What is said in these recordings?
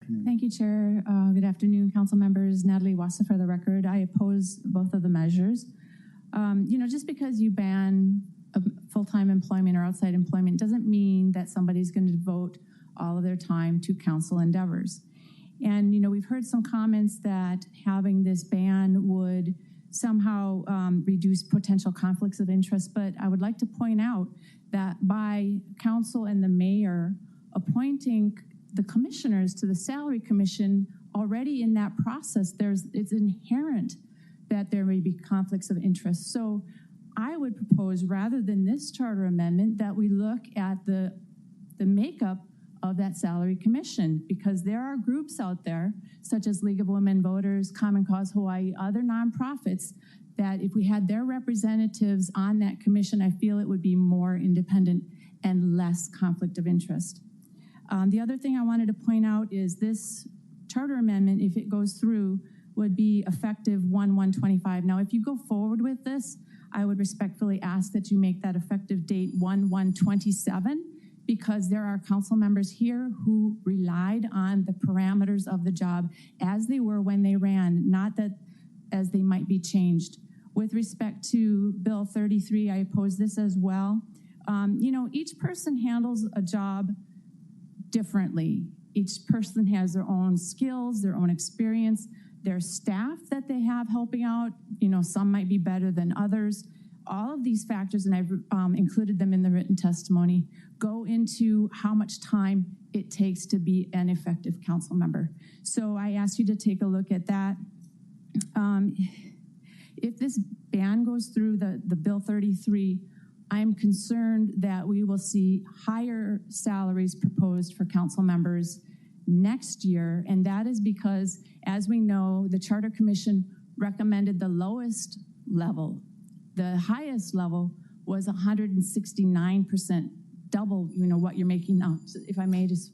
afternoon. Thank you, Chair. Good afternoon, council members. Natalie Wassa for the record. I oppose both of the measures. Just because you ban full-time employment or outside employment doesn't mean that somebody's going to devote all of their time to council endeavors. And, we've heard some comments that having this ban would somehow reduce potential conflicts of interest, but I would like to point out that by council and the mayor appointing the commissioners to the Salary Commission, already in that process, it's inherent that there may be conflicts of interest. So I would propose, rather than this charter amendment, that we look at the makeup of that Salary Commission, because there are groups out there, such as League of Women Voters, Common Cause Hawaii, other nonprofits, that if we had their representatives on that commission, I feel it would be more independent and less conflict of interest. The other thing I wanted to point out is this charter amendment, if it goes through, would be effective 1/1/25. Now, if you go forward with this, I would respectfully ask that you make that effective date 1/1/27, because there are council members here who relied on the parameters of the job as they were when they ran, not that as they might be changed. With respect to Bill 33, I oppose this as well. Each person handles a job differently. Each person has their own skills, their own experience, their staff that they have helping out. Some might be better than others. All of these factors, and I've included them in the written testimony, go into how much time it takes to be an effective council member. So I ask you to take a look at that. If this ban goes through the Bill 33, I'm concerned that we will see higher salaries proposed for council members next year, and that is because, as we know, the Charter Commission recommended the lowest level. The highest level was 169%, double what you're making now. So if I may just,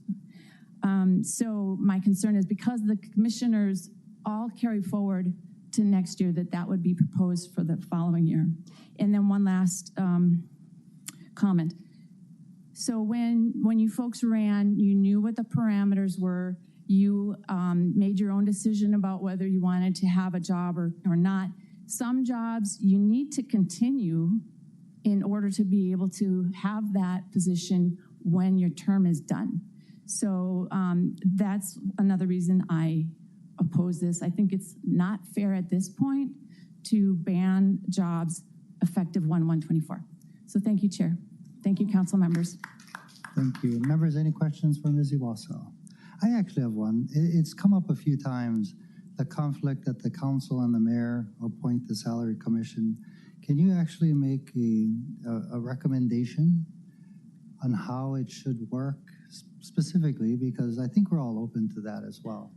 so my concern is, because the commissioners all carry forward to next year, that would be proposed for the following year. And then one last comment. So when you folks ran, you knew what the parameters were. You made your own decision about whether you wanted to have a job or not. Some jobs you need to continue in order to be able to have that position when your term is done. So that's another reason I oppose this. I think it's not fair at this point to ban jobs effective 1/1/24. So thank you, Chair. Thank you, council members. Thank you. Members, any questions for Ms. Iwasa? I actually have one. It's come up a few times, the conflict that the council and the mayor appoint the Salary Commission. Can you actually make a recommendation on how it should work specifically? Because I think we're all open to that as well.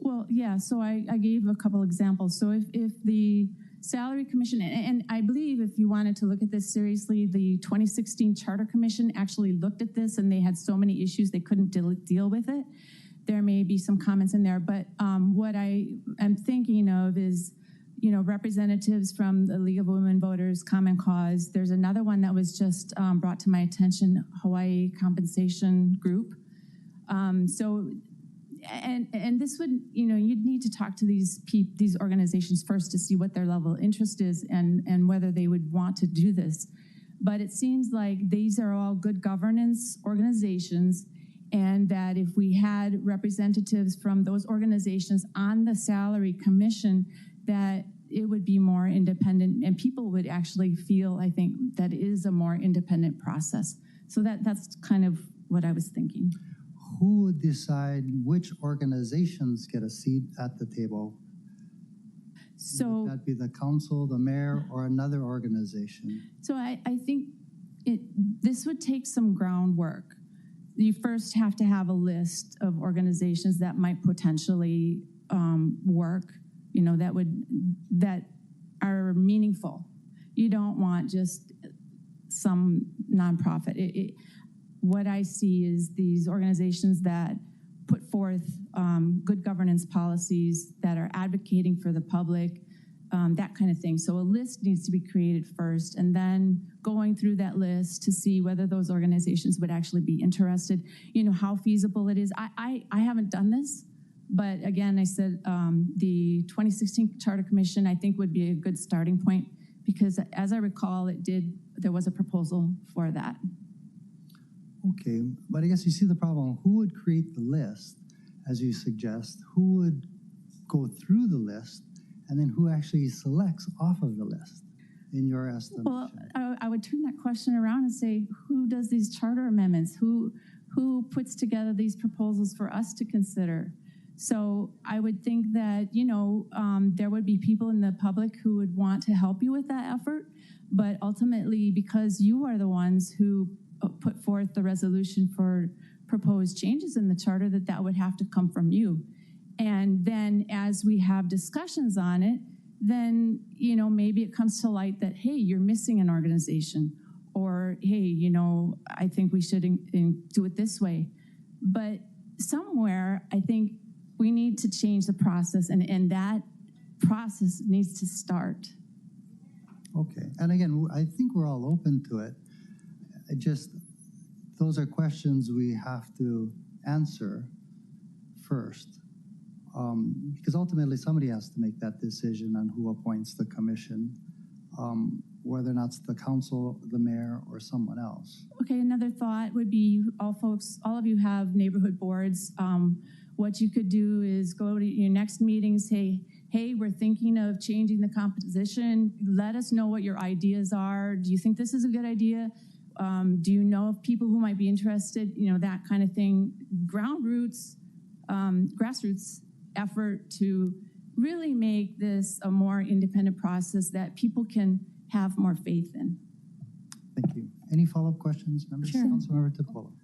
Well, yeah, so I gave a couple examples. So if the Salary Commission, and I believe if you wanted to look at this seriously, the 2016 Charter Commission actually looked at this, and they had so many issues they couldn't deal with it. There may be some comments in there, but what I am thinking of is, representatives from the League of Women Voters, Common Cause. There's another one that was just brought to my attention, Hawaii Compensation Group. And this would, you'd need to talk to these organizations first to see what their level of interest is and whether they would want to do this. But it seems like these are all good governance organizations, and that if we had representatives from those organizations on the Salary Commission, that it would be more independent, and people would actually feel, I think, that it is a more independent process. So that's kind of what I was thinking. Who would decide which organizations get a seat at the table? So would that be the council, the mayor, or another organization? So I think this would take some groundwork. You first have to have a list of organizations that might potentially work, that are meaningful. You don't want just some nonprofit. What I see is these organizations that put forth good governance policies, that are advocating for the public, that kind of thing. So a list needs to be created first, and then going through that list to see whether those organizations would actually be interested, how feasible it is. I haven't done this. But again, I said the 2016 Charter Commission, I think, would be a good starting point because as I recall, there was a proposal for that. Okay, but I guess you see the problem. Who would create the list, as you suggest? Who would go through the list, and then who actually selects off of the list, in your estimation? Well, I would turn that question around and say, who does these charter amendments? Who puts together these proposals for us to consider? So I would think that, there would be people in the public who would want to help you with that effort, but ultimately, because you are the ones who put forth the resolution for proposed changes in the charter, that would have to come from you. And then as we have discussions on it, then, maybe it comes to light that, hey, you're missing an organization, or, hey, I think we should do it this way. But somewhere, I think we need to change the process, and that process needs to start. Okay, and again, I think we're all open to it. Those are questions we have to answer first, because ultimately somebody has to make that decision on who appoints the commission, whether or not it's the council, the mayor, or someone else. Okay, another thought would be, all of you have neighborhood boards. What you could do is go to your next meeting, say, hey, we're thinking of changing the composition. Let us know what your ideas are. Do you think this is a good idea? Do you know of people who might be interested? That kind of thing. Grassroots effort to really make this a more independent process that people can have more faith in. Thank you. Any follow-up questions, members? Sure. Councilmember Tipola.